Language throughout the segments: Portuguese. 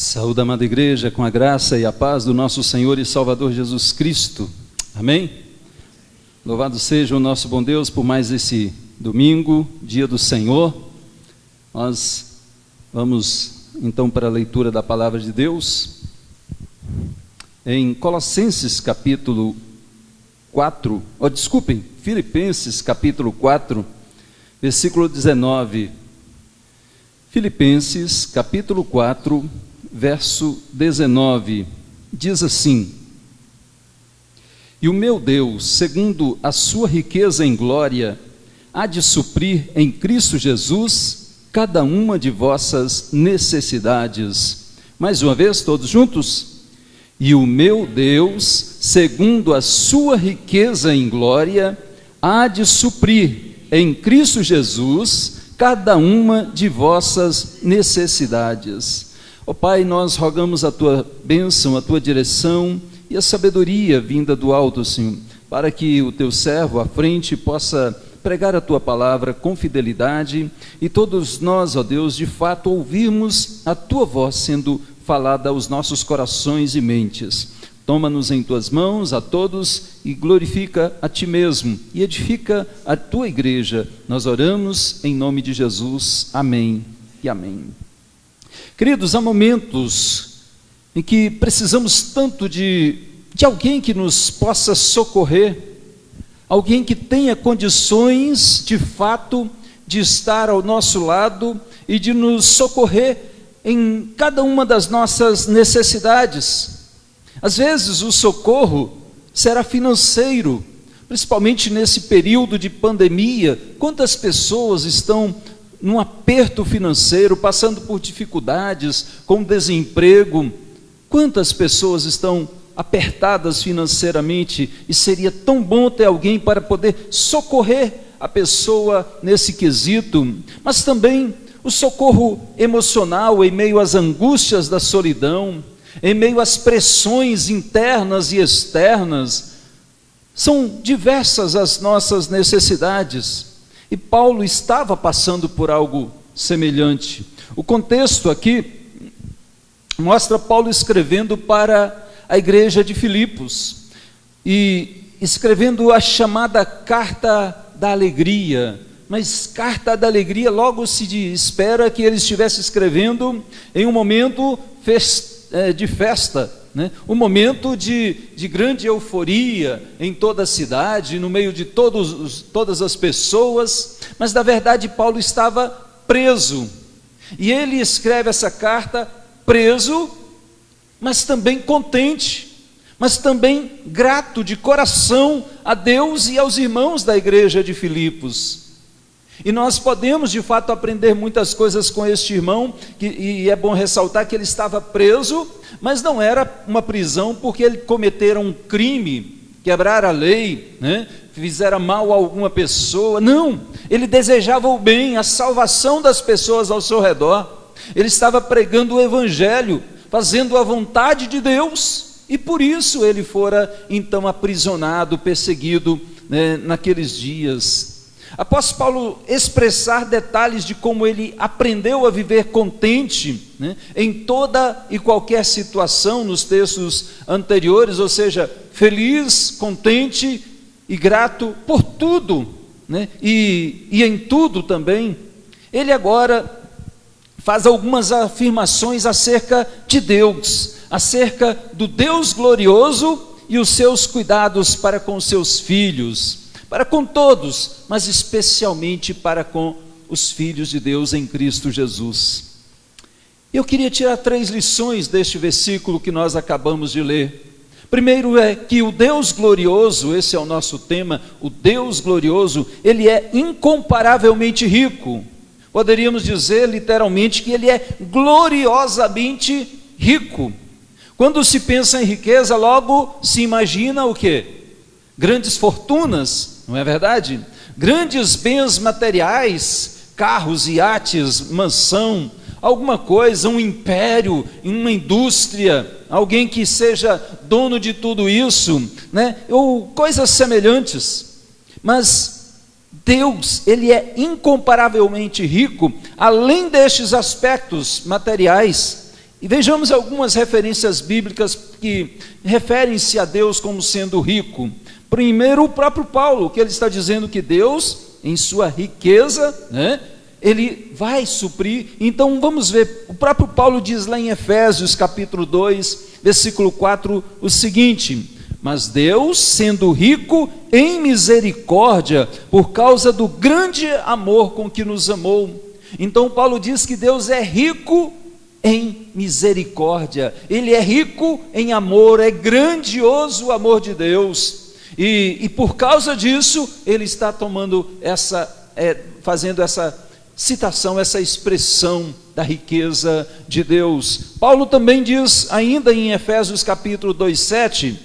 Saúde, amada igreja, com a graça e a paz do nosso Senhor e Salvador Jesus Cristo. Amém? Louvado seja o nosso bom Deus por mais esse domingo, dia do Senhor. Nós vamos então para a leitura da palavra de Deus. Em Colossenses capítulo 4, Filipenses capítulo 4, versículo 19. Filipenses capítulo 4, verso 19, diz assim: E o meu Deus, segundo a sua riqueza em glória, há de suprir em Cristo Jesus cada uma de vossas necessidades. Mais uma vez, todos juntos. E o meu Deus, segundo a sua riqueza em glória, há de suprir em Cristo Jesus cada uma de vossas necessidades. Ó Pai, nós rogamos a Tua bênção, a Tua direção e a sabedoria vinda do alto, Senhor, para que o Teu servo à frente possa pregar a Tua palavra com fidelidade e todos nós, ó Deus, de fato ouvirmos a Tua voz sendo falada aos nossos corações e mentes. Toma-nos em Tuas mãos a todos e glorifica a Ti mesmo e edifica a Tua igreja. Nós oramos em nome de Jesus. Amém e amém. Queridos, há momentos em que precisamos tanto de alguém que nos possa socorrer, alguém que tenha condições de fato de estar ao nosso lado e de nos socorrer em cada uma das nossas necessidades. Às vezes o socorro será financeiro, principalmente nesse período de pandemia. Quantas pessoas estão num aperto financeiro, passando por dificuldades, com desemprego? Quantas pessoas estão apertadas financeiramente e seria tão bom ter alguém para poder socorrer a pessoa nesse quesito, mas também o socorro emocional em meio às angústias da solidão, em meio às pressões internas e externas. São diversas as nossas necessidades. E Paulo estava passando por algo semelhante. O contexto aqui mostra Paulo escrevendo para a igreja de Filipos e escrevendo a chamada Carta da Alegria. Mas Carta da Alegria, logo se espera que ele estivesse escrevendo em um momento de festa, né? Um momento de grande euforia em toda a cidade, no meio de todas as pessoas. Mas na verdade Paulo estava preso, e ele escreve essa carta preso, mas também contente, mas também grato de coração a Deus e aos irmãos da igreja de Filipos. E nós podemos de fato aprender muitas coisas com este irmão, e é bom ressaltar que ele estava preso, mas não era uma prisão porque ele cometera um crime, quebrar a lei, né? Fizera mal a alguma pessoa. Não, ele desejava o bem, a salvação das pessoas ao seu redor. Ele estava pregando o evangelho, fazendo a vontade de Deus, e por isso ele fora então aprisionado, perseguido, né, naqueles dias. Após Paulo expressar detalhes de como ele aprendeu a viver contente, né, em toda e qualquer situação, nos textos anteriores, ou seja, feliz, contente e grato por tudo, né, e em tudo também, ele agora faz algumas afirmações acerca de Deus, acerca do Deus glorioso e os seus cuidados para com seus filhos, para com todos, mas especialmente para com os filhos de Deus em Cristo Jesus. Eu queria tirar 3 lições deste versículo que nós acabamos de ler. Primeiro é que o Deus glorioso, esse é o nosso tema, o Deus glorioso, ele é incomparavelmente rico. Poderíamos dizer literalmente que ele é gloriosamente rico. Quando se pensa em riqueza, logo se imagina o quê? Grandes fortunas, não é verdade? Grandes bens materiais, carros, iates, mansão, alguma coisa, um império, uma indústria, alguém que seja dono de tudo isso, né? Ou coisas semelhantes. Mas Deus, ele é incomparavelmente rico, além destes aspectos materiais, E vejamos algumas referências bíblicas que referem-se a Deus como sendo rico. Primeiro, o próprio Paulo, que ele está dizendo que Deus, em sua riqueza, né, ele vai suprir. Então vamos ver, o próprio Paulo diz lá em Efésios capítulo 2, versículo 4, o seguinte: mas Deus, sendo rico em misericórdia, por causa do grande amor com que nos amou. Então Paulo diz que Deus é rico em misericórdia, Ele é rico em amor, é grandioso o amor de Deus, e por causa disso, Ele está tomando fazendo essa citação, essa expressão da riqueza de Deus. Paulo também diz, ainda em Efésios capítulo 2:7,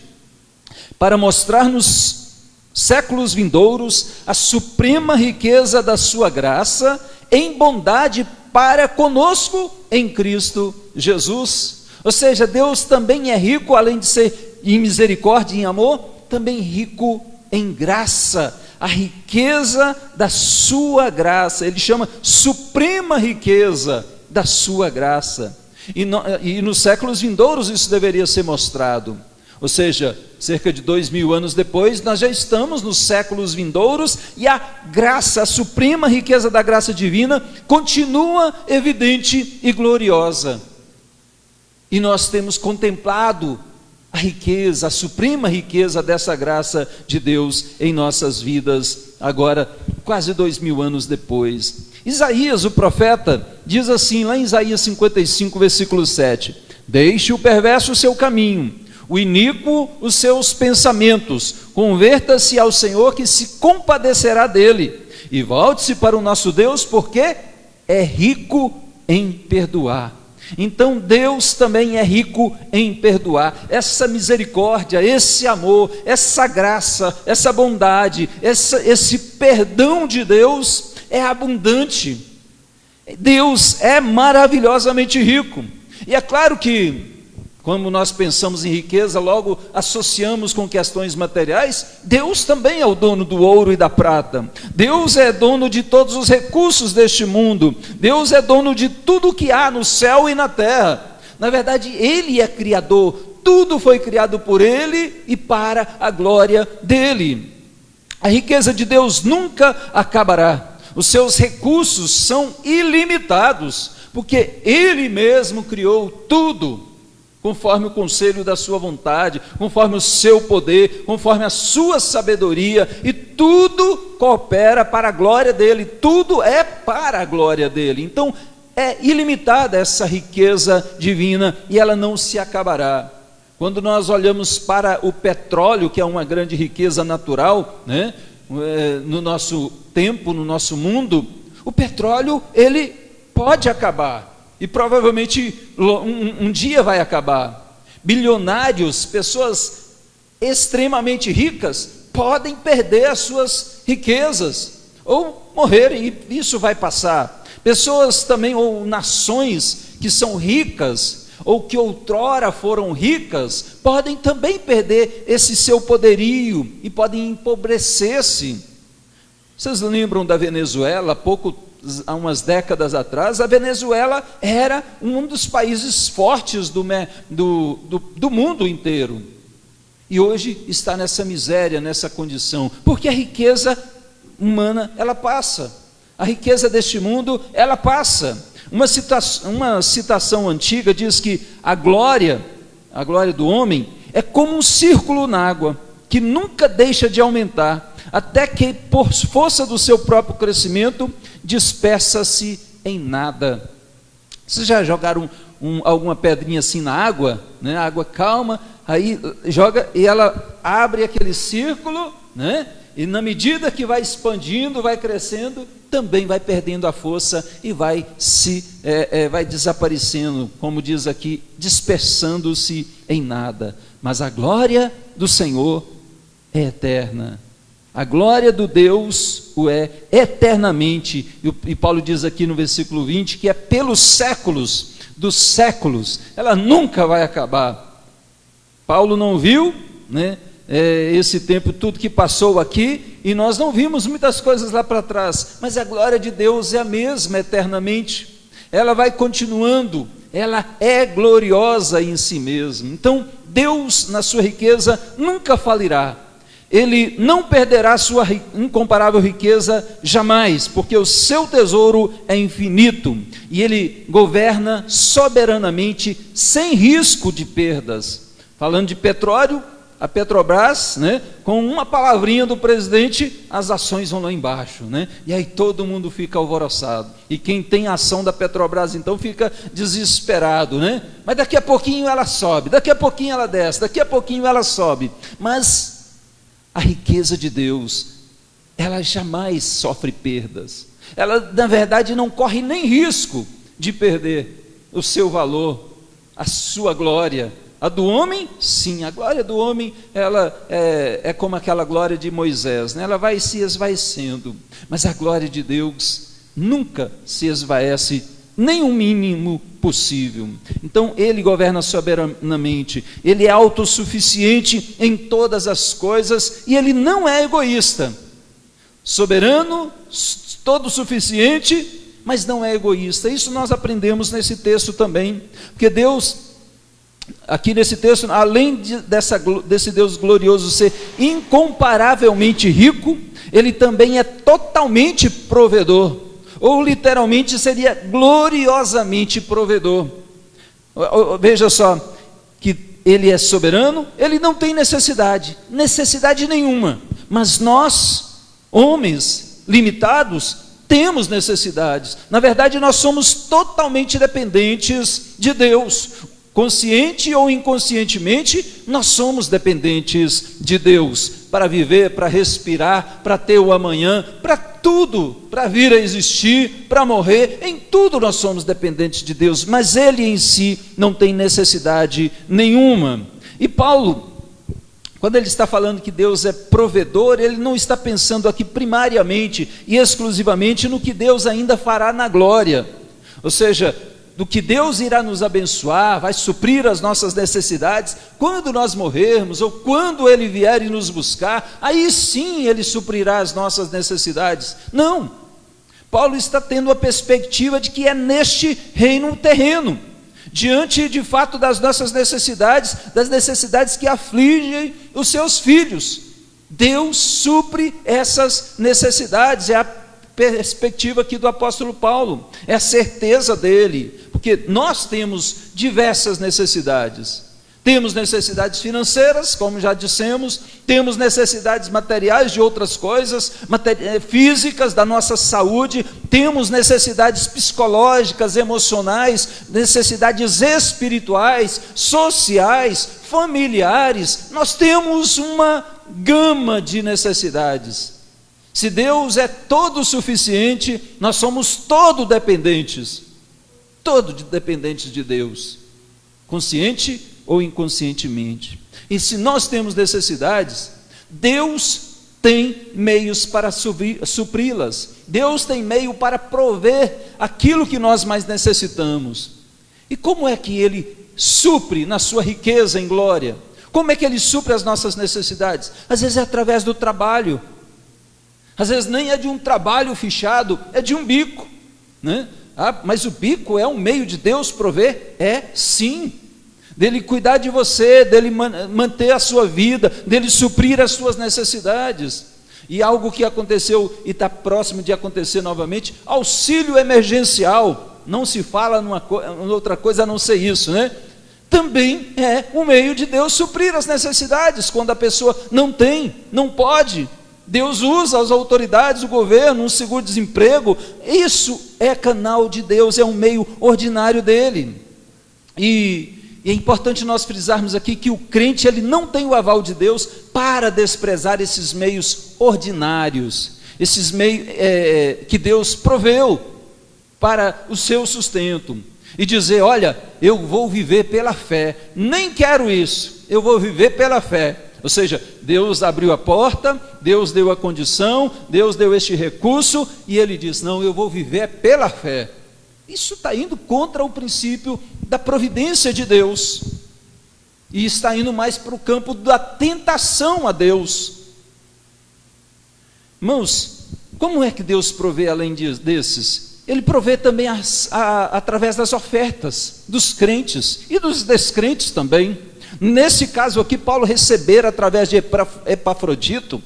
para mostrar nos séculos vindouros a suprema riqueza da sua graça, em bondade para conosco em Cristo Jesus. Ou seja, Deus também é rico, além de ser em misericórdia e em amor, também rico em graça, a riqueza da sua graça. Ele chama suprema riqueza da sua graça, e nos séculos vindouros isso deveria ser mostrado. Ou seja, cerca de 2000 anos depois, nós já estamos nos séculos vindouros, e a graça, a suprema riqueza da graça divina, continua evidente e gloriosa. E nós temos contemplado a riqueza, a suprema riqueza dessa graça de Deus em nossas vidas, agora quase 2000 anos depois. Isaías, o profeta, diz assim, lá em Isaías 55, versículo 7, deixe o perverso o seu caminho, o iníquo os seus pensamentos, converta-se ao Senhor, que se compadecerá dele, e volte-se para o nosso Deus, porque é rico em perdoar. Então Deus também é rico em perdoar. Essa misericórdia, esse amor, essa graça, essa bondade, esse perdão de Deus é abundante. Deus é maravilhosamente rico. E é claro que, quando nós pensamos em riqueza, logo associamos com questões materiais. Deus também é o dono do ouro e da prata. Deus é dono de todos os recursos deste mundo. Deus é dono de tudo que há no céu e na terra. Na verdade, Ele é criador. Tudo foi criado por Ele e para a glória dEle. A riqueza de Deus nunca acabará. Os seus recursos são ilimitados, porque Ele mesmo criou tudo, conforme o conselho da sua vontade, conforme o seu poder, conforme a sua sabedoria, e tudo coopera para a glória dele, tudo é para a glória dele. Então é ilimitada essa riqueza divina, e ela não se acabará. Quando nós olhamos para o petróleo, que é uma grande riqueza natural, né, no nosso tempo, no nosso mundo, o petróleo, ele pode acabar, e provavelmente um dia vai acabar. Bilionários, pessoas extremamente ricas, podem perder as suas riquezas, ou morrerem, e isso vai passar. Pessoas também, ou nações que são ricas, ou que outrora foram ricas, podem também perder esse seu poderio, e podem empobrecer-se. Vocês lembram da Venezuela, há umas décadas atrás? A Venezuela era um dos países fortes do mundo inteiro, e hoje está nessa miséria, nessa condição, porque a riqueza humana, ela passa, a riqueza deste mundo, ela passa. Uma citação antiga diz que a glória do homem é como um círculo na água, que nunca deixa de aumentar, até que, por força do seu próprio crescimento, dispersa-se em nada. Vocês já jogaram alguma pedrinha assim na água, né? A água calma, aí joga e ela abre aquele círculo, né? E na medida que vai expandindo, vai crescendo, também vai perdendo a força e vai desaparecendo, como diz aqui, dispersando-se em nada. Mas a glória do Senhor é eterna. A glória do Deus o é eternamente, e Paulo diz aqui no versículo 20, que é pelos séculos dos séculos, ela nunca vai acabar. Paulo não viu, né, esse tempo, tudo que passou aqui, e nós não vimos muitas coisas lá para trás, mas a glória de Deus é a mesma eternamente, ela vai continuando, ela é gloriosa em si mesma. Então, Deus, na sua riqueza, nunca falirá. Ele não perderá sua incomparável riqueza jamais, porque o seu tesouro é infinito e ele governa soberanamente, sem risco de perdas. Falando de petróleo, a Petrobras, né, com uma palavrinha do presidente, as ações vão lá embaixo, né? E aí todo mundo fica alvoroçado. E quem tem ação da Petrobras, então, fica desesperado, né? Mas daqui a pouquinho ela sobe, daqui a pouquinho ela desce, daqui a pouquinho ela sobe. Mas a riqueza de Deus, ela jamais sofre perdas. Ela, na verdade, não corre nem risco de perder o seu valor, a sua glória. A do homem, sim, a glória do homem, ela é como aquela glória de Moisés, né? Ela vai se esvaecendo, mas a glória de Deus nunca se esvaece, nem o mínimo possível. Então ele governa soberanamente, ele é autossuficiente em todas as coisas e ele não é egoísta. Soberano, todo suficiente, mas não é egoísta. Isso nós aprendemos nesse texto também, porque Deus, aqui nesse texto, além desse Deus glorioso ser incomparavelmente rico, ele também é totalmente provedor, ou literalmente seria gloriosamente provedor. Veja só, que ele é soberano, ele não tem necessidade nenhuma, mas nós, homens limitados, temos necessidades. Na verdade, nós somos totalmente dependentes de Deus. Consciente ou inconscientemente, nós somos dependentes de Deus para viver, para respirar, para ter o amanhã, para tudo, para vir a existir, para morrer. Em tudo nós somos dependentes de Deus, mas Ele em si não tem necessidade nenhuma. E Paulo, quando ele está falando que Deus é provedor, ele não está pensando aqui primariamente e exclusivamente no que Deus ainda fará na glória, ou seja, do que Deus irá nos abençoar, vai suprir as nossas necessidades, quando nós morrermos, ou quando Ele vier e nos buscar, aí sim Ele suprirá as nossas necessidades. Não, Paulo está tendo a perspectiva de que é neste reino terreno, diante de fato das nossas necessidades, das necessidades que afligem os seus filhos, Deus supre essas necessidades. É a perspectiva aqui do apóstolo Paulo, é a certeza dele, porque nós temos diversas necessidades. Temos necessidades financeiras, como já dissemos, temos necessidades materiais de outras coisas, físicas, da nossa saúde, temos necessidades psicológicas, emocionais, necessidades espirituais, sociais, familiares. Nós temos uma gama de necessidades. Se Deus é todo suficiente, nós somos todo dependentes de Deus, consciente ou inconscientemente. E se nós temos necessidades, Deus tem meios para supri-las, Deus tem meio para prover aquilo que nós mais necessitamos. E como é que Ele supre na sua riqueza em glória? Como é que Ele supre as nossas necessidades? Às vezes é através do trabalho, às vezes nem é de um trabalho fichado, é de um bico, né? Mas o bico é um meio de Deus prover? É sim, dele cuidar de você, dele manter a sua vida, dele suprir as suas necessidades. E algo que aconteceu e está próximo de acontecer novamente, auxílio emergencial, não se fala numa outra coisa a não ser isso, né? Também é um meio de Deus suprir as necessidades, quando a pessoa não tem, não pode. Deus usa as autoridades, o governo, um seguro-desemprego, isso é canal de Deus, é um meio ordinário dele. E é importante nós frisarmos aqui que o crente, ele não tem o aval de Deus para desprezar esses meios ordinários, esses meios que Deus proveu para o seu sustento, e dizer: olha, eu vou viver pela fé, nem quero isso, eu vou viver pela fé. Ou seja, Deus abriu a porta, Deus deu a condição, Deus deu este recurso, e ele diz: não, eu vou viver pela fé. Isso está indo contra o princípio da providência de Deus, e está indo mais para o campo da tentação a Deus. Irmãos, como é que Deus provê além desses? Ele provê também através das ofertas dos crentes e dos descrentes também. Nesse caso aqui, Paulo recebera através de Epafrodito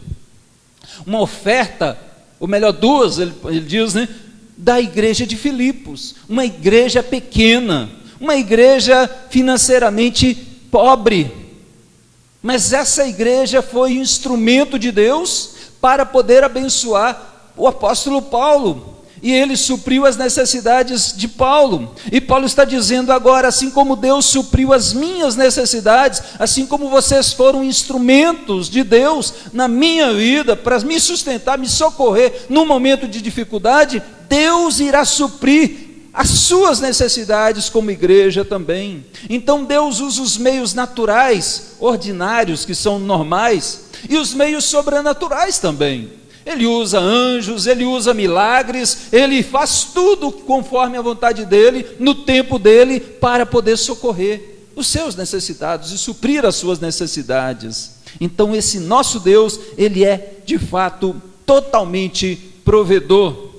uma oferta, ou melhor, duas, ele diz, né, da igreja de Filipos, uma igreja pequena, uma igreja financeiramente pobre, mas essa igreja foi instrumento de Deus para poder abençoar o apóstolo Paulo, e ele supriu as necessidades de Paulo, e Paulo está dizendo agora, assim como Deus supriu as minhas necessidades, assim como vocês foram instrumentos de Deus na minha vida, para me sustentar, me socorrer num momento de dificuldade, Deus irá suprir as suas necessidades como igreja também. Então Deus usa os meios naturais, ordinários, que são normais, e os meios sobrenaturais também. Ele usa anjos, ele usa milagres, ele faz tudo conforme a vontade dele, no tempo dele, para poder socorrer os seus necessitados e suprir as suas necessidades. Então esse nosso Deus, ele é de fato totalmente provedor.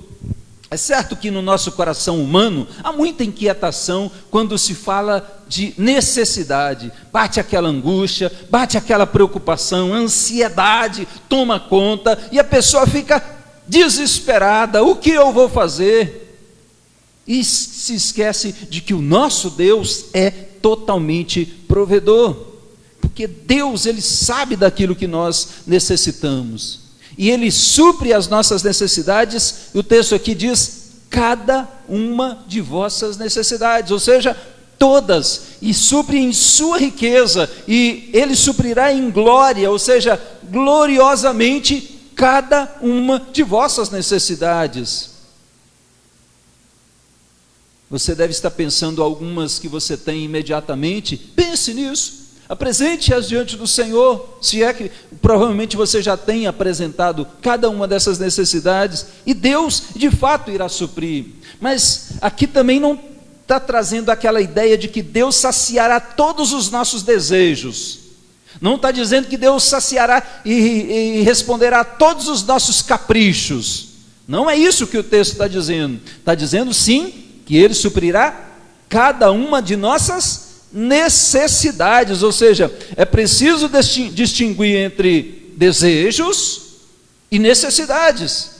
É certo que no nosso coração humano há muita inquietação quando se fala de necessidade, bate aquela angústia, bate aquela preocupação, ansiedade toma conta e a pessoa fica desesperada, o que eu vou fazer? E se esquece de que o nosso Deus é totalmente provedor, porque Deus, ele sabe daquilo que nós necessitamos. E ele supre as nossas necessidades, e o texto aqui diz, cada uma de vossas necessidades, ou seja, todas, e supre em sua riqueza, e ele suprirá em glória, ou seja, gloriosamente, cada uma de vossas necessidades. Você deve estar pensando algumas que você tem imediatamente, pense nisso. Apresente-as diante do Senhor, se é que provavelmente você já tem apresentado cada uma dessas necessidades, e Deus de fato irá suprir. Mas aqui também não está trazendo aquela ideia de que Deus saciará todos os nossos desejos, não está dizendo que Deus saciará e responderá a todos os nossos caprichos, não é isso que o texto está dizendo sim, que Ele suprirá cada uma de nossas necessidades, ou seja, é preciso distinguir entre desejos e necessidades.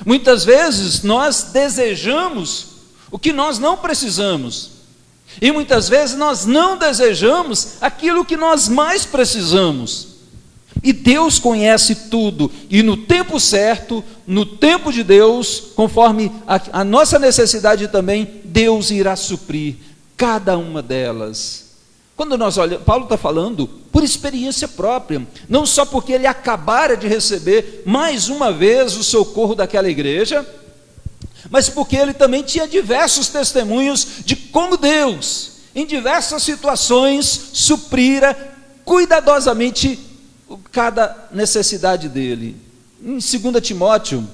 Muitas vezes nós desejamos o que nós não precisamos, e muitas vezes nós não desejamos aquilo que nós mais precisamos, e Deus conhece tudo, e no tempo certo, no tempo de Deus, conforme a nossa necessidade também, Deus irá suprir cada uma delas. Quando nós olhamos, Paulo está falando por experiência própria, não só porque ele acabara de receber mais uma vez o socorro daquela igreja, mas porque ele também tinha diversos testemunhos de como Deus, em diversas situações, suprira cuidadosamente cada necessidade dele. Em 2 Timóteo,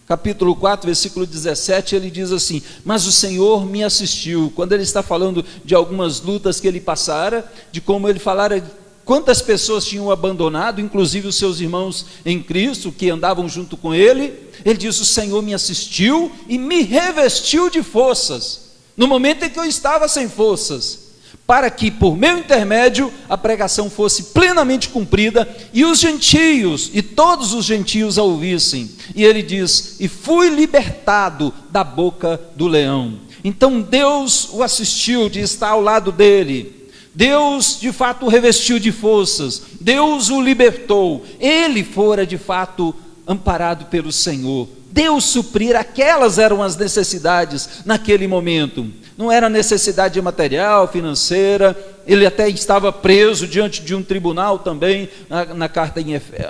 capítulo 4, versículo 17, ele diz assim, mas o Senhor me assistiu, quando ele está falando de algumas lutas que ele passara, de como ele falara quantas pessoas tinham abandonado, inclusive os seus irmãos em Cristo, que andavam junto com ele, ele diz, o Senhor me assistiu e me revestiu de forças, no momento em que eu estava sem forças, para que por meu intermédio a pregação fosse plenamente cumprida e os gentios, e todos os gentios a ouvissem. E ele diz, e fui libertado da boca do leão. Então Deus o assistiu de estar ao lado dele, Deus de fato o revestiu de forças, Deus o libertou, ele fora de fato amparado pelo Senhor. Deus suprir aquelas eram as necessidades naquele momento, não era necessidade material, financeira, ele até estava preso diante de um tribunal também, na carta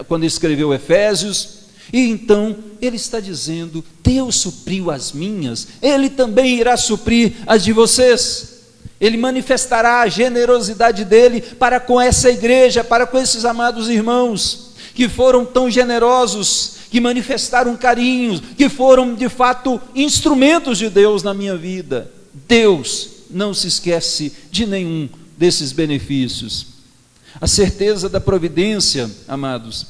quando escreveu Efésios, e então ele está dizendo, Deus supriu as minhas, Ele também irá suprir as de vocês, Ele manifestará a generosidade dEle para com essa igreja, para com esses amados irmãos, que foram tão generosos, que manifestaram carinho, que foram de fato instrumentos de Deus na minha vida. Deus não se esquece de nenhum desses benefícios. A certeza da providência, amados,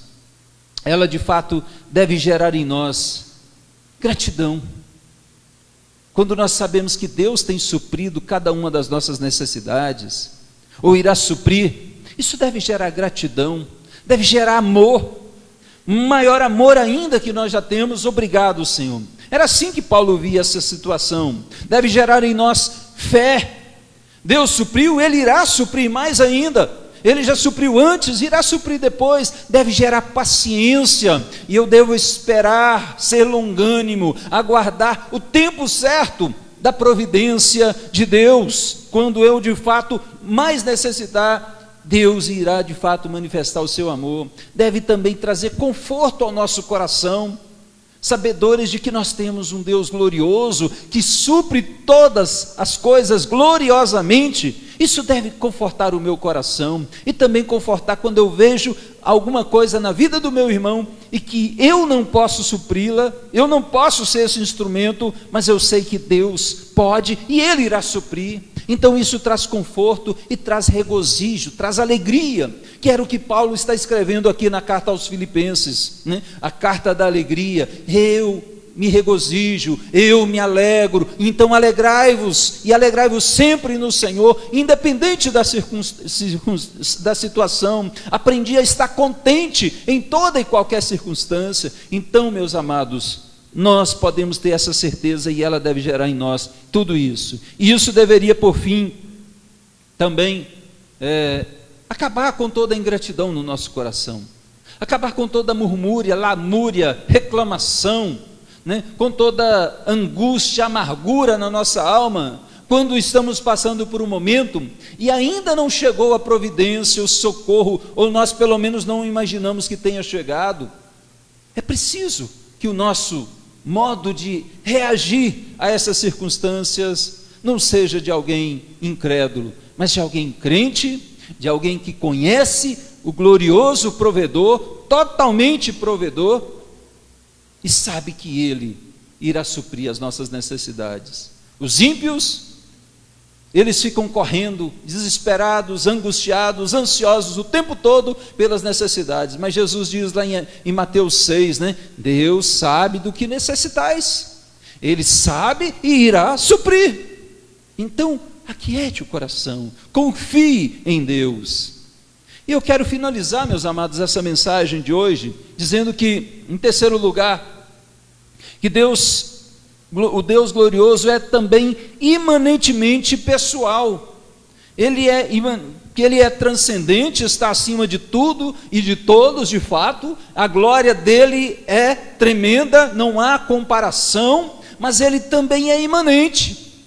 ela de fato deve gerar em nós gratidão. quando nós sabemos que Deus tem suprido cada uma das nossas necessidades, ou irá suprir, isso deve gerar gratidão, deve gerar amor, maior amor ainda que nós já temos. Obrigado, Senhor. Era assim que Paulo via essa situação. Deve gerar em nós fé. Deus supriu, Ele irá suprir mais ainda. Ele já supriu antes, irá suprir depois. Deve gerar paciência, e eu devo esperar, ser longânimo, aguardar o tempo certo da providência de Deus. Quando eu de fato mais necessitar, Deus irá de fato manifestar o seu amor. Deve também trazer conforto ao nosso coração, sabedores de que nós temos um Deus glorioso, que supre todas as coisas gloriosamente. Isso deve confortar o meu coração, e também confortar quando eu vejo alguma coisa na vida do meu irmão, e que eu não posso supri-la, eu não posso ser esse instrumento, mas eu sei que Deus pode, e Ele irá suprir. Então isso traz conforto e traz regozijo, traz alegria, que era o que Paulo está escrevendo aqui na carta aos Filipenses, né? A carta da alegria. Eu me regozijo, eu me alegro. Então alegrai-vos, e alegrai-vos sempre no Senhor, independente da situação. Aprendi a estar contente em toda e qualquer circunstância. Então, meus amados, nós podemos ter essa certeza, e ela deve gerar em nós tudo isso. E isso deveria, por fim, também acabar com toda a ingratidão no nosso coração, acabar com toda a murmúria, lamúria, reclamação, né? Com toda angústia, amargura na nossa alma, quando estamos passando por um momento e ainda não chegou a providência, o socorro, ou nós pelo menos não imaginamos que tenha chegado. É preciso que o nosso modo de reagir a essas circunstâncias não seja de alguém incrédulo, mas de alguém crente, de alguém que conhece o glorioso provedor, totalmente provedor, e sabe que Ele irá suprir as nossas necessidades. Os ímpios, eles ficam correndo, desesperados, angustiados, ansiosos o tempo todo pelas necessidades, mas Jesus diz lá em Mateus 6, né? Deus sabe do que necessitais, Ele sabe e irá suprir. Então, aquiete o coração, confie em Deus. E eu quero finalizar, meus amados, essa mensagem de hoje, dizendo que, em terceiro lugar, que o Deus glorioso é também imanentemente pessoal. Ele é transcendente, está acima de tudo e de todos, de fato. A glória dele é tremenda, não há comparação, mas ele também é imanente.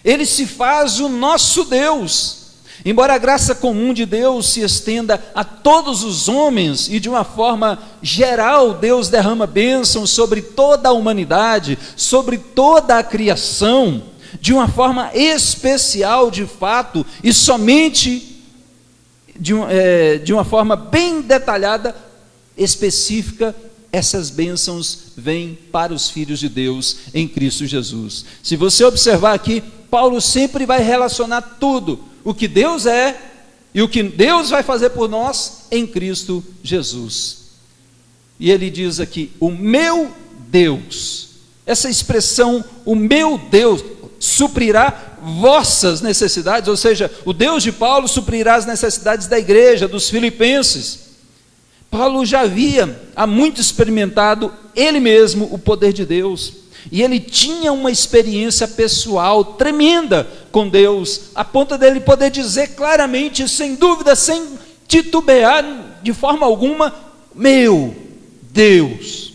Ele se faz o nosso Deus. Embora a graça comum de Deus se estenda a todos os homens, e de uma forma geral Deus derrama bênçãos sobre toda a humanidade, sobre toda a criação, de uma forma especial de fato, e somente de uma forma bem detalhada, específica, essas bênçãos vêm para os filhos de Deus em Cristo Jesus. Se você observar aqui, Paulo sempre vai relacionar tudo, o que Deus é e o que Deus vai fazer por nós em Cristo Jesus. E ele diz aqui, o meu Deus, essa expressão, o meu Deus, suprirá vossas necessidades, ou seja, o Deus de Paulo suprirá as necessidades da igreja, dos filipenses. Paulo já havia há muito experimentado ele mesmo o poder de Deus, e ele tinha uma experiência pessoal tremenda com Deus, a ponto dele poder dizer claramente, sem dúvida, sem titubear de forma alguma, meu Deus.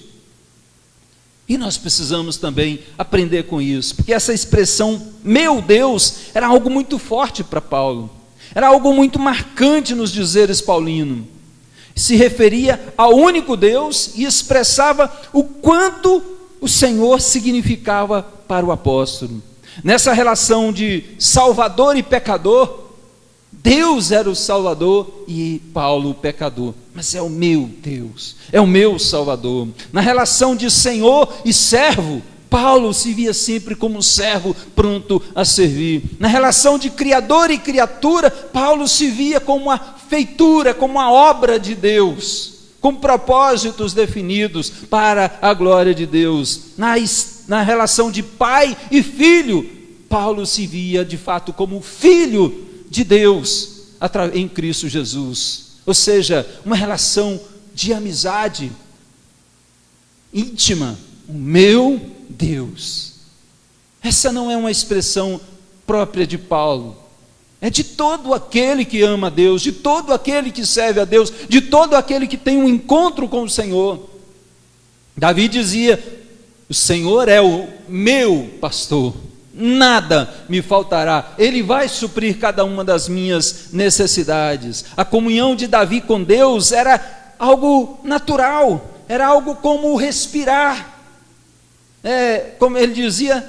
E nós precisamos também aprender com isso, porque essa expressão, meu Deus, era algo muito forte para Paulo, era algo muito marcante nos dizeres paulinos. Se referia ao único Deus e expressava o quanto o Senhor significava para o apóstolo. Nessa relação de salvador e pecador, Deus era o salvador e Paulo o pecador, mas é o meu Deus, é o meu salvador. Na relação de senhor e servo, Paulo se via sempre como um servo pronto a servir. Na relação de criador e criatura, Paulo se via como uma feitura, como uma obra de Deus, com propósitos definidos para a glória de Deus. na relação de pai e filho, Paulo se via de fato como filho de Deus em Cristo Jesus. Ou seja, uma relação de amizade íntima. O meu Deus. Essa não é uma expressão própria de Paulo. É de todo aquele que ama a Deus, de todo aquele que serve a Deus, de todo aquele que tem um encontro com o Senhor. Davi dizia: o Senhor é o meu pastor, nada me faltará. Ele vai suprir cada uma das minhas necessidades. A comunhão de Davi com Deus era algo natural, era algo como respirar. Como ele dizia,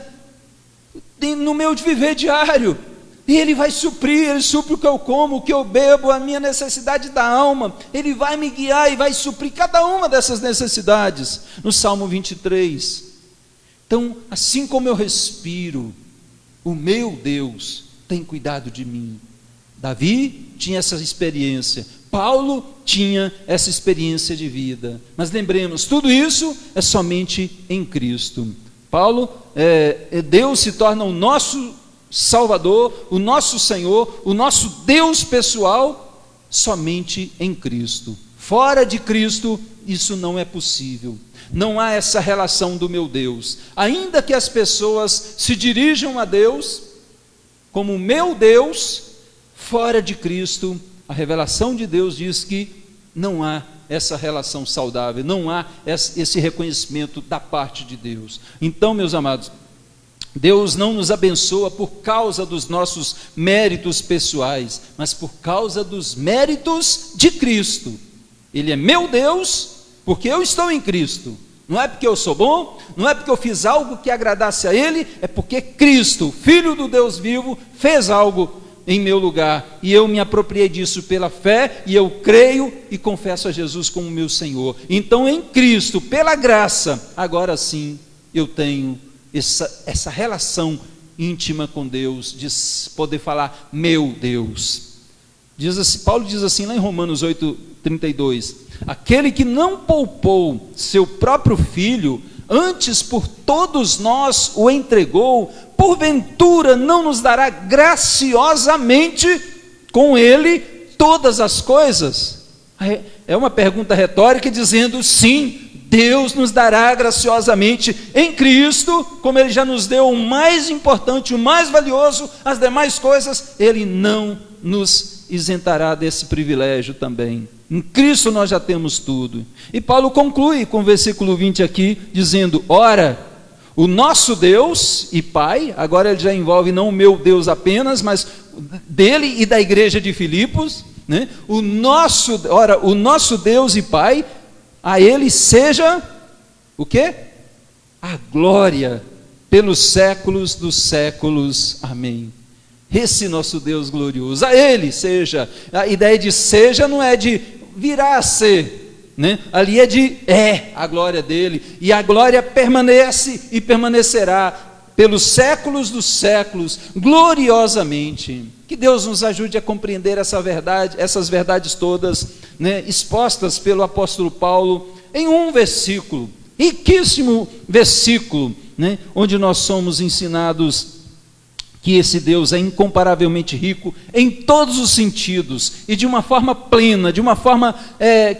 no meu viver diário. E Ele vai suprir, Ele supre o que eu como, o que eu bebo, a minha necessidade da alma. Ele vai me guiar e vai suprir cada uma dessas necessidades. No Salmo 23. Então, assim como eu respiro, o meu Deus tem cuidado de mim. Davi tinha essa experiência. Paulo tinha essa experiência de vida. Mas lembremos, tudo isso é somente em Cristo. Deus se torna o nosso Salvador, o nosso Senhor, o nosso Deus pessoal, somente em Cristo. Fora de Cristo, isso não é possível. Não há essa relação do meu Deus. Ainda que as pessoas se dirijam a Deus como meu Deus, fora de Cristo, a revelação de Deus diz que não há essa relação saudável, não há esse reconhecimento da parte de Deus. Então, meus amados, Deus não nos abençoa por causa dos nossos méritos pessoais, mas por causa dos méritos de Cristo. Ele é meu Deus, porque eu estou em Cristo. Não é porque eu sou bom, não é porque eu fiz algo que agradasse a Ele, é porque Cristo, Filho do Deus vivo, fez algo em meu lugar, e eu me apropriei disso pela fé, e eu creio e confesso a Jesus como meu Senhor. Então, em Cristo, pela graça, agora sim, eu tenho essa relação íntima com Deus, de poder falar, meu Deus. Paulo diz assim lá em Romanos 8:32, aquele que não poupou seu próprio filho, antes por todos nós o entregou, porventura não nos dará graciosamente com ele todas as coisas? É uma pergunta retórica dizendo sim, Deus nos dará graciosamente em Cristo, como Ele já nos deu o mais importante, o mais valioso, as demais coisas, Ele não nos isentará desse privilégio também. Em Cristo nós já temos tudo. E Paulo conclui com o versículo 20 aqui, dizendo, ora, o nosso Deus e Pai, agora ele já envolve não o meu Deus apenas, mas dele e da igreja de Filipos, né? O nosso Deus e Pai, a Ele seja o quê? A glória pelos séculos dos séculos. Amém. Esse nosso Deus glorioso, a Ele seja. A ideia de seja não é de virá a ser, né? Ali é a glória dele, e a glória permanece e permanecerá pelos séculos dos séculos, gloriosamente. Que Deus nos ajude a compreender essas verdades todas, né, expostas pelo apóstolo Paulo em um versículo, riquíssimo versículo, né, onde nós somos ensinados que esse Deus é incomparavelmente rico em todos os sentidos, e de uma forma plena, de uma forma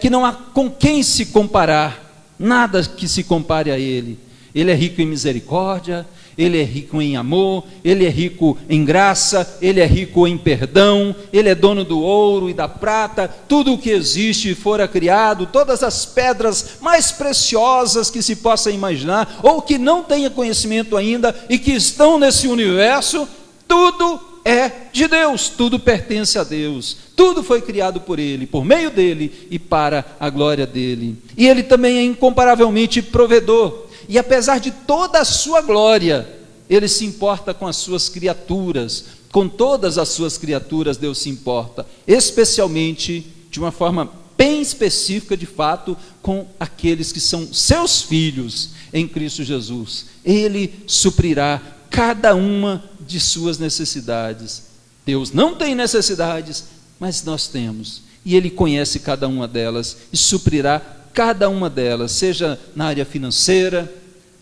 que não há com quem se comparar, nada que se compare a Ele. Ele é rico em misericórdia, Ele é rico em amor, Ele é rico em graça, Ele é rico em perdão, Ele é dono do ouro e da prata, tudo o que existe fora criado, todas as pedras mais preciosas que se possa imaginar, ou que não tenha conhecimento ainda, e que estão nesse universo, tudo é de Deus, tudo pertence a Deus, tudo foi criado por Ele, por meio dEle e para a glória dEle. E Ele também é incomparavelmente provedor, e apesar de toda a sua glória, Ele se importa com as suas criaturas, com todas as suas criaturas Deus se importa, especialmente, de uma forma bem específica de fato, com aqueles que são seus filhos em Cristo Jesus. Ele suprirá cada uma de suas necessidades. Deus não tem necessidades, mas nós temos, e Ele conhece cada uma delas, e suprirá cada uma delas, seja na área financeira,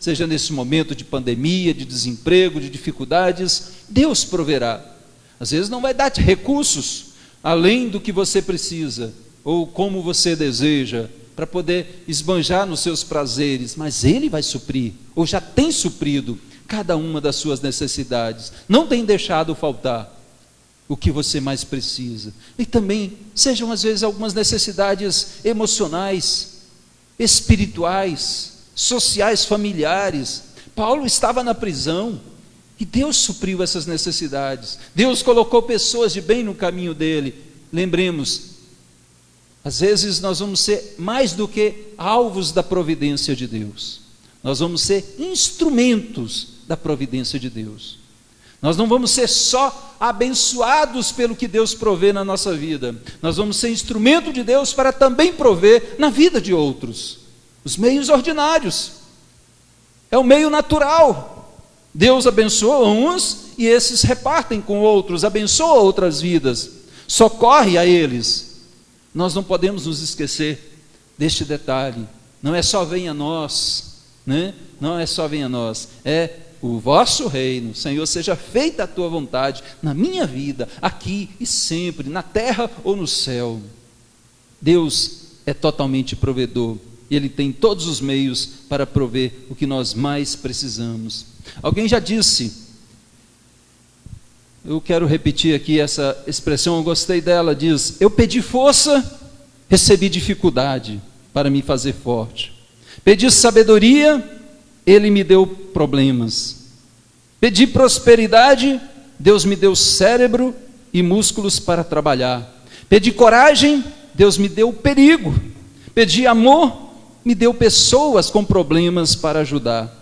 seja nesse momento de pandemia, de desemprego, de dificuldades, Deus proverá. Às vezes não vai dar recursos além do que você precisa, ou como você deseja, para poder esbanjar nos seus prazeres, mas Ele vai suprir, ou já tem suprido cada uma das suas necessidades, não tem deixado faltar o que você mais precisa. E também sejam às vezes algumas necessidades emocionais, espirituais, sociais, familiares. Paulo estava na prisão e Deus supriu essas necessidades. Deus colocou pessoas de bem no caminho dele. Lembremos, às vezes nós vamos ser mais do que alvos da providência de Deus. Nós vamos ser instrumentos da providência de Deus. Nós não vamos ser só abençoados pelo que Deus provê na nossa vida. Nós vamos ser instrumento de Deus para também prover na vida de outros. Os meios ordinários. É o meio natural. Deus abençoa uns e esses repartem com outros, abençoa outras vidas, socorre a eles. Nós não podemos nos esquecer deste detalhe. Não é só venha a nós, né? Não é só venha a nós, é o vosso reino, Senhor, seja feita a tua vontade na minha vida, aqui e sempre, na terra ou no céu. Deus é totalmente provedor, e Ele tem todos os meios para prover o que nós mais precisamos. Alguém já disse, eu quero repetir aqui essa expressão, eu gostei dela, diz: eu pedi força, recebi dificuldade para me fazer forte. Pedi sabedoria, Ele me deu problemas. Pedi prosperidade, Deus me deu cérebro e músculos para trabalhar. Pedi coragem, Deus me deu perigo. Pedi amor, me deu pessoas com problemas para ajudar.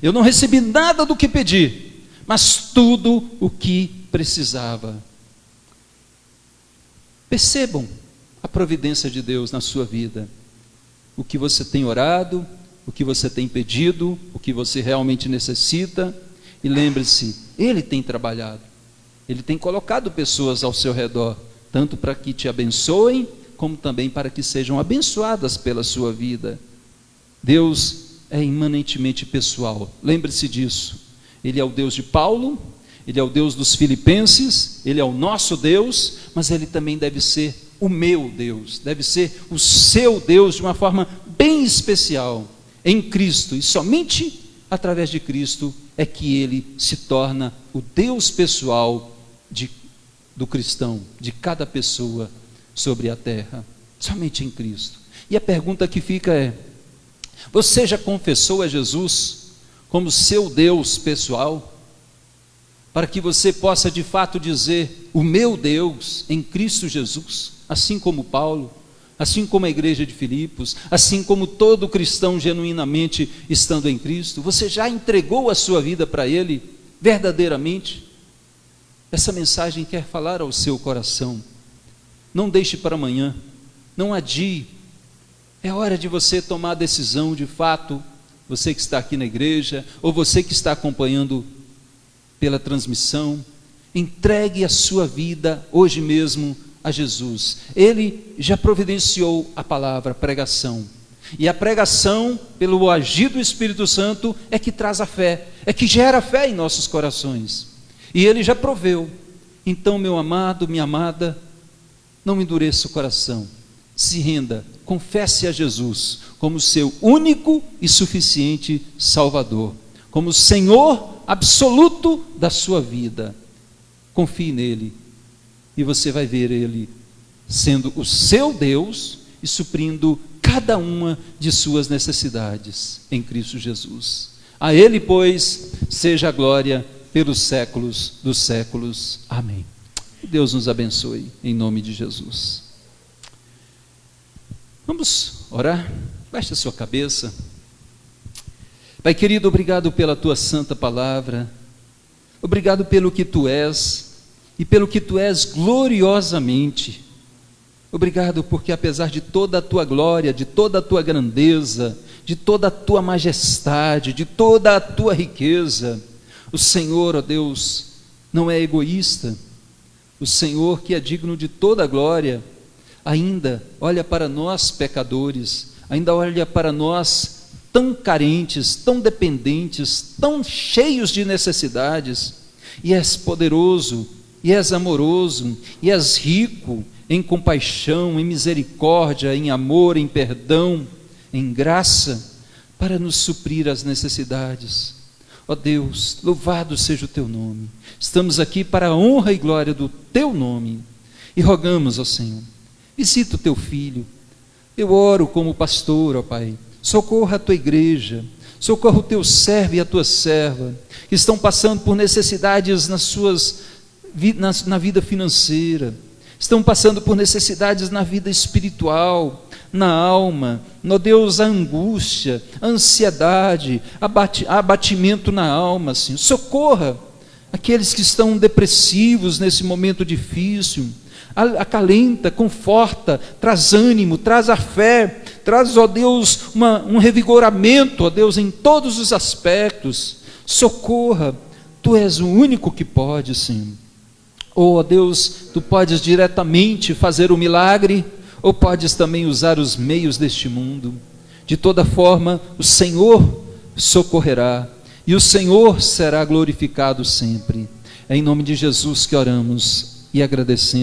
Eu não recebi nada do que pedi, mas tudo o que precisava. Percebam a providência de Deus na sua vida. O que você tem orado, o que você tem pedido, o que você realmente necessita. E lembre-se, Ele tem trabalhado, Ele tem colocado pessoas ao seu redor, tanto para que te abençoem, como também para que sejam abençoadas pela sua vida. Deus é imanentemente pessoal, lembre-se disso. Ele é o Deus de Paulo, Ele é o Deus dos filipenses, Ele é o nosso Deus, mas Ele também deve ser o meu Deus, deve ser o seu Deus de uma forma bem especial, em Cristo, e somente através de Cristo é que Ele se torna o Deus pessoal do cristão, de cada pessoa sobre a terra, somente em Cristo. E a pergunta que fica é: você já confessou a Jesus como seu Deus pessoal? Para que você possa de fato dizer, o meu Deus em Cristo Jesus, assim como Paulo, assim como a igreja de Filipos, assim como todo cristão genuinamente estando em Cristo. Você já entregou a sua vida para Ele verdadeiramente? Essa mensagem quer falar ao seu coração. Não deixe para amanhã, não adie. É hora de você tomar a decisão de fato, você que está aqui na igreja, ou você que está acompanhando pela transmissão, entregue a sua vida hoje mesmo a Jesus. Ele já providenciou a palavra, a pregação. E a pregação, pelo agir do Espírito Santo, é que traz a fé, é que gera fé em nossos corações. E Ele já proveu. Então, meu amado, minha amada, não endureça o coração. Se renda, confesse a Jesus como seu único e suficiente Salvador, como Senhor absoluto da sua vida. Confie nele. E você vai ver Ele sendo o seu Deus e suprindo cada uma de suas necessidades em Cristo Jesus. A Ele, pois, seja a glória pelos séculos dos séculos. Amém. Que Deus nos abençoe em nome de Jesus. Vamos orar? Baixe a sua cabeça. Pai querido, obrigado pela Tua santa palavra. Obrigado pelo que Tu és e pelo que Tu és gloriosamente. Obrigado porque apesar de toda a Tua glória, de toda a Tua grandeza, de toda a Tua majestade, de toda a Tua riqueza, o Senhor, ó Deus, não é egoísta. O Senhor, que é digno de toda a glória, ainda olha para nós pecadores, ainda olha para nós tão carentes, tão dependentes, tão cheios de necessidades, e és poderoso, e és amoroso, e és rico em compaixão, em misericórdia, em amor, em perdão, em graça, para nos suprir as necessidades. Ó Deus, louvado seja o teu nome. Estamos aqui para a honra e glória do teu nome, e rogamos, ó Senhor, visita o teu filho. Eu oro como pastor, ó Pai, socorra a tua igreja, socorra o teu servo e a tua serva, que estão passando por necessidades na vida financeira, estão passando por necessidades na vida espiritual, na alma, ó Deus, a angústia, a ansiedade, abatimento na alma, Senhor. Socorra aqueles que estão depressivos nesse momento difícil, acalenta, conforta, traz ânimo, traz a fé, traz, ó Deus, um revigoramento, ó Deus, em todos os aspectos. Socorra, tu és o único que pode, Senhor. Ó Deus, tu podes diretamente fazer o milagre, ou podes também usar os meios deste mundo. De toda forma, o Senhor socorrerá, e o Senhor será glorificado sempre. É em nome de Jesus que oramos e agradecemos.